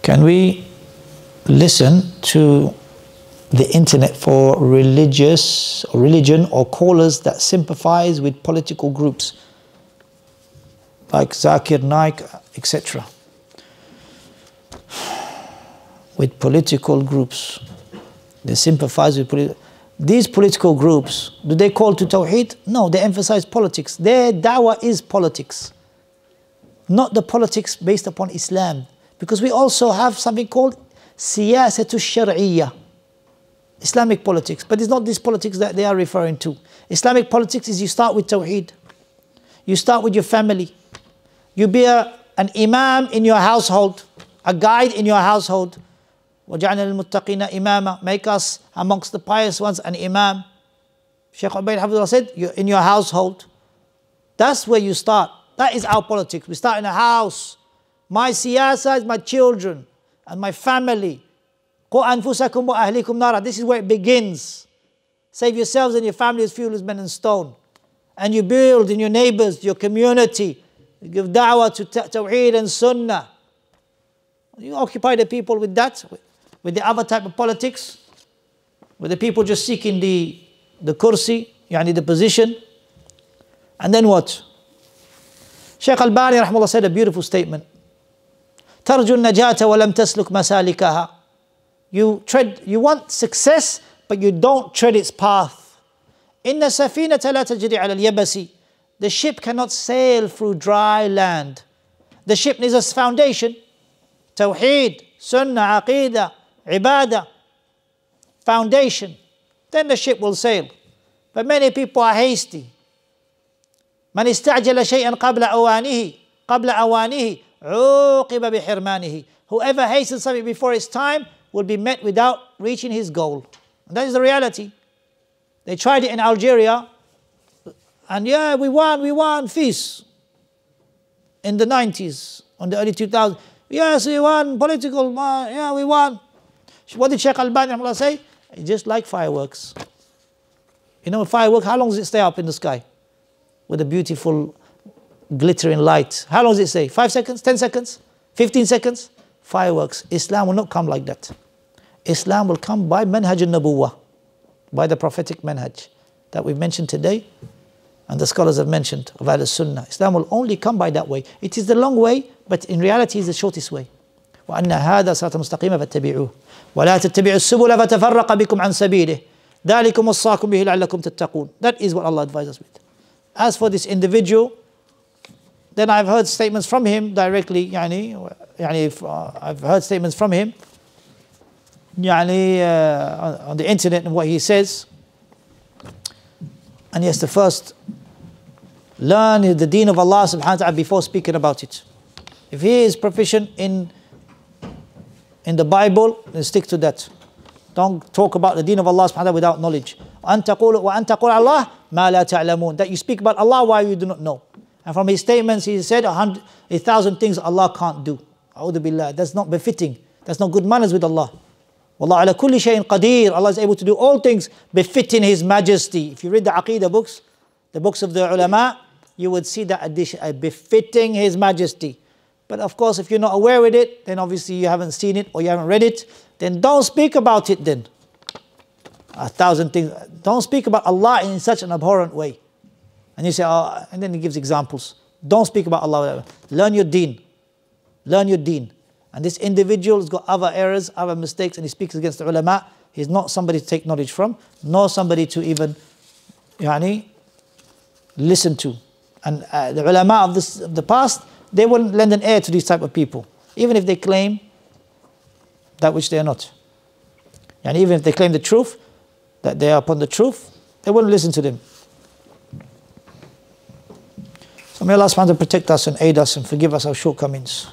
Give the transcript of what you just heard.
Can we listen to the internet for religion or callers that sympathize with political groups like Zakir Naik, etc.? With political groups, they sympathize with these political groups. Do they call to Tawhid? No, they emphasize politics. Their dawah is politics, not the politics based upon Islam. Because we also have something called siyasatu shar'iyyah, Islamic politics. But it's not this politics that they are referring to. Islamic politics is you start with Tawhid. You start with your family. You be an Imam in your household, a guide in your household. وَجَعْلَنَا الْمُتَّقِينَ إِمَامًا. Make us amongst the pious ones an Imam. Shaykh Ubayd Hafidullah said, you're in your household. That's where you start. That is our politics. We start in a house. My siyasa is my children and my family. قُوا أَنفُسَكُمْ وَأَهْلِكُمْ نَارًا. This is where it begins. Save yourselves and your family as fuel as men and stone. And you build in your neighbors, your community. You give da'wah to Tawhid and Sunnah. You occupy the people with that, with the other type of politics, with the people just seeking the kursi, yani the position. And then what? Shaykh Al-Bani rahimahullah said a beautiful statement. ترجو النجاة ولم تسلك مسالكها. You want success, but you don't tread its path. إن السفينة لا تجري على اليبس. The ship cannot sail through dry land. The ship needs a foundation. Tawheed, Sunnah, Aqidah, Ibadah. Foundation. Then the ship will sail. But many people are hasty. من استعجل شيئا قبل أوانه عوقب بحرمانه. Whoever hastens something before its time will be met without reaching his goal. And that is the reality. They tried it in Algeria, and yeah, we won peace in the 90s, on the early 2000s. Yes, we won political, yeah, we won. What did Shaykh Al-Bani say? It's just like fireworks. You know, firework, how long does it stay up in the sky? With a beautiful glittering light. How long does it stay? 5 seconds, 10 seconds, 15 seconds? Fireworks. Islam will not come like that. Islam will come by manhaj al-nabuwah, by the prophetic manhaj that we've mentioned today, and the scholars have mentioned of Ahl-Sunnah. Islam will only come by that way. It is the long way, but in reality it's the shortest way. وَأَنَّ هَذَا صِرَاطٌ مُسْتَقِيمًا فَاتَّبِعُوهُ وَلَا تَتَّبِعُوا السُّبُلَ فَتَفَرَّقَ بِكُمْ عَنْ سَبِيلِهِ ذَلِكُمْ وَصَّاكُمْ بِهِ لَعَلَّكُمْ تَتَّقُونَ. That is what Allah advises us with. As for this individual, then I've heard statements from him directly, I've heard statements from him on the internet and what he says. And yes, the first, learn the deen of Allah subhanahu wa ta'ala before speaking about it. If he is proficient in the Bible, then stick to that. Don't talk about the deen of Allah subhanahu wa ta'ala without knowledge. وَأَن تَقُولُ اللَّهِ مَا لَا تَعْلَمُونَ. That you speak about Allah while you do not know. And from his statements, he said 1,000 things Allah can't do. A'udhu billah. That's not befitting. That's not good manners with Allah. Wallahu ala kulli shayin qadir. Allah is able to do all things befitting His majesty. If you read the Aqidah books, the books of the ulama, you would see that addition, befitting His majesty. But of course, if you're not aware with it, then obviously you haven't seen it or you haven't read it, then don't speak about it then. 1,000 things. Don't speak about Allah in such an abhorrent way. And you say, oh, and then he gives examples. Don't speak about Allah. Learn your deen. Learn your deen. And this individual has got other errors, other mistakes, and he speaks against the ulama. He's not somebody to take knowledge from, nor somebody to even listen to. And the ulama of the past, they wouldn't lend an ear to these type of people, even if they claim that which they are not. And even if they claim the truth, that they are upon the truth, they wouldn't listen to them. So may Allah subhanahu wa ta'ala protect us and aid us and forgive us our shortcomings.